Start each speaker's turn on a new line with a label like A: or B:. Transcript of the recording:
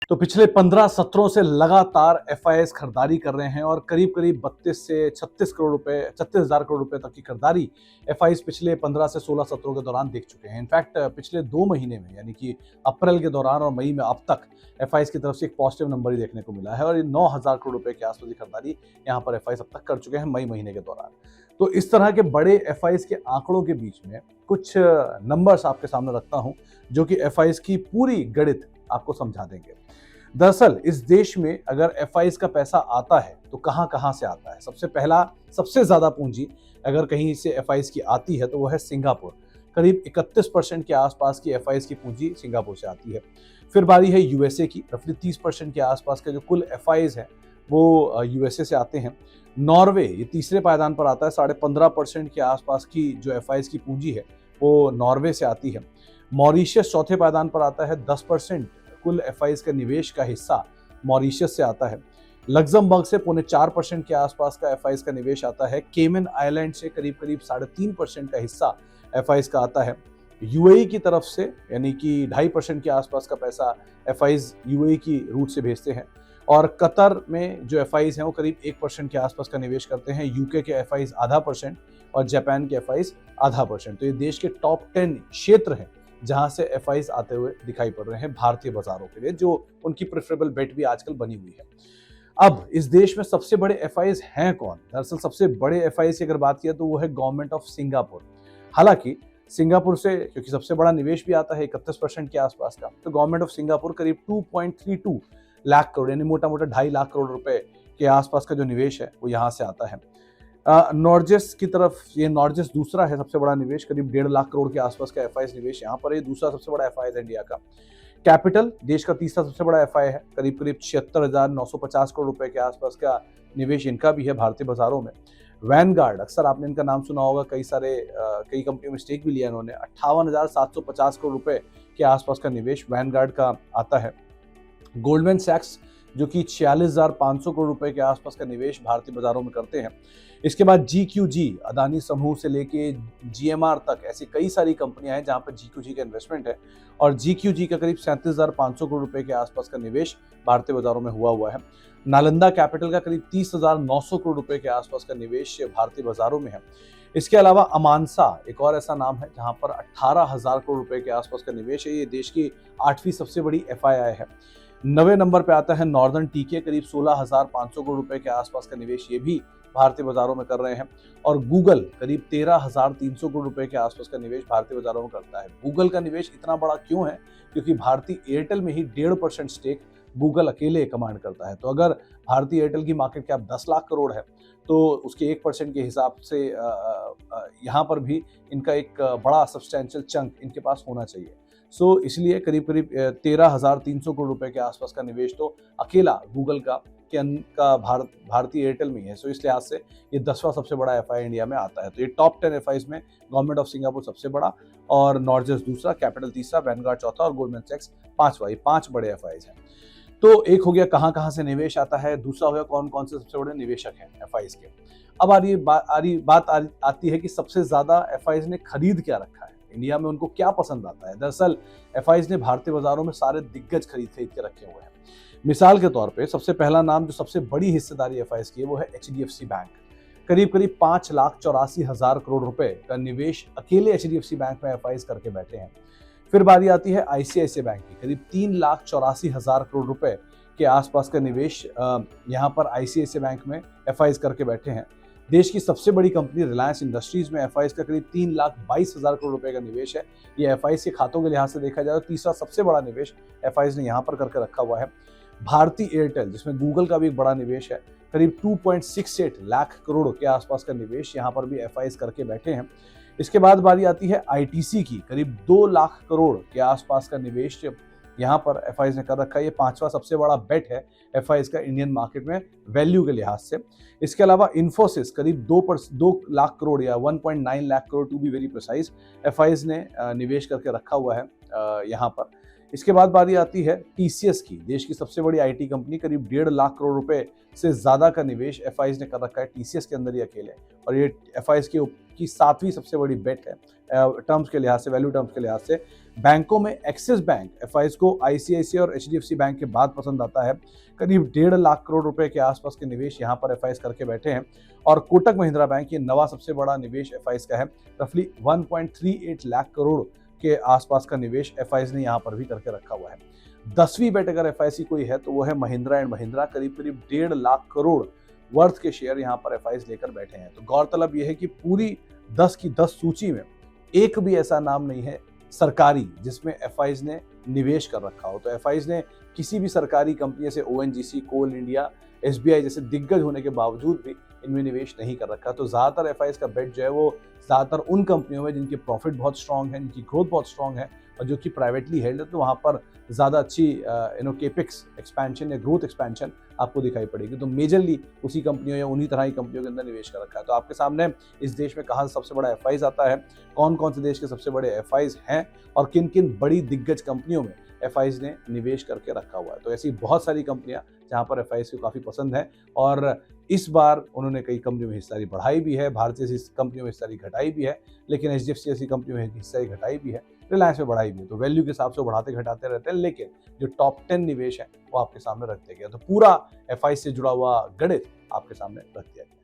A: तो पिछले 15 सत्रों से लगातार एफआईआईज खरीदारी कर रहे हैं और करीब करीब 32 से 36 करोड़ रुपए 36,000 करोड़ रुपए तक की खरीदारी एफआईआईज पिछले 15 से 16 सत्रों के दौरान देख चुके हैं। इनफैक्ट पिछले 2 महीने में यानी कि अप्रैल के दौरान और मई में अब तक एफआईआईज की तरफ से एक पॉजिटिव नंबर ही देखने को मिला है और ये 9,000 करोड़ रुपए के आसपास की खरीदारी यहाँ पर एफआईआईज अब तक कर चुके हैं मई महीने के दौरान। तो इस तरह के बड़े एफआईआईज के आंकड़ों के बीच में कुछ नंबर्स आपके सामने रखता हूं जो कि एफआईआईज की पूरी गणित आपको समझा देंगे। दरअसल इस देश में अगर एफआईआईज का पैसा आता है तो कहां कहां से आता है। सबसे पहला सबसे ज्यादा पूंजी अगर कहीं से एफआईआईज की आती है तो वो है सिंगापुर। करीब 31% के आसपास की एफआईआईज की पूंजी सिंगापुर से आती है। फिर बारी है यूएसए की, रफली 30% के आसपास के जो कुल एफआईआईज है वो यूएसए से आते हैं। नॉर्वे ये तीसरे पायदान पर आता है, 15.5% के आसपास की जो एफआईआईज की पूंजी है वो नॉर्वे से आती है। मॉरिशस चौथे पायदान पर आता है, 10% कुल एफआईआईज के निवेश का हिस्सा मॉरिशस से आता है। लग्जमबर्ग से 4.5% के आसपास का एफआईआईज का निवेश आता है। केमन आइलैंड से करीब 3.5% का हिस्सा एफआईआईज का आता है। यूएई की तरफ से यानी कि 2.5% के आसपास का पैसा एफआईआईज यूएई की रूट से भेजते हैं। और कतर में जो एफआईआईज हैं वो करीब 1% के आसपास का निवेश करते हैं। यूके के एफआईआईज 0.5% और जापान के एफआईआईज 0.5%। तो ये देश के टॉप 10 क्षेत्र हैं जहां से एफआईआईज आते हुए दिखाई पड़ रहे हैं भारतीय बाजारों के लिए, जो उनकी प्रेफरेबल बेट भी आजकल बनी हुई है। अब इस देश में सबसे बड़े एफआईआईज हैं कौन? दरअसल सबसे बड़े एफआईआईज की अगर बात किया तो वो है गवर्नमेंट ऑफ सिंगापुर। हालांकि सिंगापुर से क्योंकि सबसे बड़ा निवेश भी आता है 31% के आसपास का, तो गवर्नमेंट ऑफ सिंगापुर करीब 2.32 लाख करोड़ यानी मोटा मोटा 2.5 लाख करोड़ रुपए के आसपास का जो निवेश है वो यहाँ से आता है। नॉर्जेस की तरफ, ये नॉर्जेस दूसरा है सबसे बड़ा निवेश, करीब 1.5 लाख करोड़ के आसपास का एफआईआईज निवेश यहाँ पर है। दूसरा सबसे बड़ा एफआईआईज है इंडिया का। कैपिटल देश का तीसरा सबसे बड़ा एफआईआई है, करीब करीब 76,950 करोड़ रुपए के आसपास का निवेश इनका भी है भारतीय बाजारों में। वैनगार्ड, अक्सर आपने इनका नाम सुना होगा, कई कंपनियों में स्टेक भी लिया इन्होंने। 58,750 करोड़ रुपए के आसपास का निवेश वैनगार्ड का आता है। गोल्डमैन सैक्स जो कि 46,500 करोड़ रुपए के आसपास का निवेश भारतीय बाजारों में करते हैं। इसके बाद जीक्यूजी, अदानी समूह से लेके जीएमआर तक ऐसी कई सारी कंपनियां हैं जहां पर जीक्यूजी का इन्वेस्टमेंट है और जीक्यूजी का करीब 37,500 करोड़ रुपए के आसपास का निवेश भारतीय बाजारों में हुआ है। नालंदा कैपिटल का करीब 30,900 करोड़ रुपए के आसपास का निवेश भारतीय बाजारों में है। इसके अलावा अमानसा एक और ऐसा नाम है जहां पर 18,000 करोड़ रुपए के आसपास का निवेश है। ये देश की 8वीं सबसे बड़ी एफआईआई है। 9वें नंबर पे आता है नॉर्दर्न टीके, करीब 16,500 करोड़ रुपए के आसपास का निवेश ये भी भारतीय बाजारों में कर रहे हैं। और गूगल करीब 13,300 करोड़ रुपए के आसपास का निवेश भारतीय बाजारों में करता है। गूगल का निवेश इतना बड़ा क्यों है? क्योंकि भारतीय एयरटेल में ही 1.5% स्टेक गूगल अकेले कमांड करता है। तो अगर भारतीय एयरटेल की मार्केट कैप 10 लाख करोड़ है तो उसके 1% के हिसाब से यहाँ पर भी इनका एक बड़ा सब्सटैंशियल चंक इनके पास होना चाहिए। सो इसलिए करीब करीब 13,300 करोड़ रुपए के आसपास का निवेश तो अकेला गूगल का भारतीय एयरटेल में ही है। सो इस लिहाज से ये 10वां सबसे बड़ा एफआई इंडिया में आता है। तो ये टॉप 10 एफआईज में गवर्नमेंट ऑफ सिंगापुर सबसे बड़ा और नॉर्जेस दूसरा, कैपिटल तीसरा, वैनगार्ड चौथा और गोल्डमैन सैक्स पांचवा। ये 5 बड़े एफआईज हैं। तो एक हो गया कहां कहां से निवेश आता है, दूसरा हो गया कौन कौन से सबसे बड़े निवेशक हैं एफआईज के। अब बात आती है कि सबसे ज्यादा एफआईज ने खरीद क्या रखा है, इंडिया में उनको क्या पसंद आता है। दरअसल एफआईज ने भारतीय बाजारों में सारे दिग्गज खरीद के रखे हुए हैं। मिसाल के तौर पे सबसे पहला नाम जो सबसे बड़ी हिस्सेदारी एफआईज की है वो है एचडीएफसी बैंक। करीब करीब 5,84,000 करोड़ रुपए का निवेश अकेले एचडीएफसी बैंक में एफआईज करके बैठे हैं। फिर बारी आती है आईसीआईसीआई बैंक की, करीब 3,84,000 करोड़ रुपए के आसपास का निवेश यहाँ पर आईसीआईसीआई बैंक में एफआईज करके बैठे हैं। देश की सबसे बड़ी कंपनी रिलायंस इंडस्ट्रीज में एफआईज का करीब 3,22,000 करोड़ रुपए का निवेश है। ये एफआईज के खातों के लिहाज से देखा जाए तो तीसरा सबसे बड़ा निवेश एफआईज ने यहाँ पर करके रखा हुआ है। भारतीय एयरटेल जिसमें गूगल का भी एक बड़ा निवेश है, करीब 2.68 लाख करोड़ के आसपास का निवेश यहाँ पर भी एफआईज करके बैठे हैं। इसके बाद बारी आती है आईटीसी की, करीब 2 लाख करोड़ के आसपास का निवेश यहाँ पर एफआईज ने कर रखा है। ये 5वां सबसे बड़ा बेट है एफआईज का इंडियन मार्केट में वैल्यू के लिहाज से। इसके अलावा इन्फोसिस करीब 2 लाख करोड़ या 1.9 lakh crore to be very precise FIIs ने निवेश करके रखा हुआ है यहाँ पर। इसके बाद बारी आती है टीसीएस की। देश की सबसे बड़ी आईटी कंपनी, करीब 1.5 लाख करोड़ रुपए से ज्यादा का निवेश एफआईज ने कर रखा है टीसीएस के अंदर ही अकेले, और ये एफआईज की सातवीं सबसे बड़ी बेट है टर्म्स के लिहाज से, वैल्यू टर्म्स के लिहाज से। बैंकों में एक्सिस बैंक एफआईज को आईसीआईसीआई और एचडीएफसी बैंक के बाद पसंद आता है। करीब 1.5 लाख करोड़ रुपए के आसपास के निवेश यहाँ पर एफआईज करके बैठे हैं। और कोटक महिंद्रा बैंक, ये नवा सबसे बड़ा निवेश एफआईज का है। रफली 1.38 लाख करोड़ के आसपास का निवेश एफआईज ने यहाँ पर भी करके रखा हुआ है। 10वीं बेट अगर एफआईसी कोई है तो वो है महिंद्रा एंड महिंद्रा। करीब 1.5 लाख करोड़ वर्थ के शेयर यहाँ पर एफआईज लेकर बैठे हैं। तो गौरतलब यह है कि पूरी 10 की 10 सूची में एक भी ऐसा नाम नहीं है सरकारी जिसमें एफआईज ने निवेश कर रखा हो। तो एफआईज ने किसी भी सरकारी कंपनी से ओएनजीसी, कोल इंडिया, एसबीआई जैसे दिग्गज होने के बावजूद भी इनमें निवेश नहीं कर रखा। तो ज्यादातर एफआईज का बेट जो है वो ज्यादातर उन कंपनियों में जिनके प्रॉफिट बहुत स्ट्रांग है, जिनकी ग्रोथ बहुत स्ट्रांग है और जो कि प्राइवेटली हेल्ड है। तो वहां पर ज्यादा अच्छी केपेक्स एक्सपेंशन या ग्रोथ एक्सपेंशन आपको दिखाई पड़ेगी। तो मेजरली उसी कंपनियों या उन्हीं तरह की कंपनियों के अंदर निवेश कर रखा है। तो आपके सामने इस देश में कहाँ सबसे बड़ा एफआईज आता है, कौन कौन से देश के सबसे बड़े एफआईज हैं और किन किन बड़ी दिग्गज कंपनियों में एफआईज ने निवेश करके रखा हुआ है। तो ऐसी बहुत सारी कंपनियां जहां पर एफआईज को काफी पसंद है, और इस बार उन्होंने कई कंपनियों में हिस्सेदारी बढ़ाई भी है, भारतीय जैसी कंपनियों में हिस्सेदारी घटाई भी है, लेकिन एचडीएफसी जैसी कंपनियों में हिस्सेदारी घटाई भी है, रिलायंस में बढ़ाई भी है। तो वैल्यू के हिसाब से वो बढ़ाते घटाते रहते हैं, लेकिन जो टॉप 10 निवेश है वो आपके सामने रख दिया गया। तो पूरा एफआईज से जुड़ा हुआ गणित आपके सामने रख दिया गया।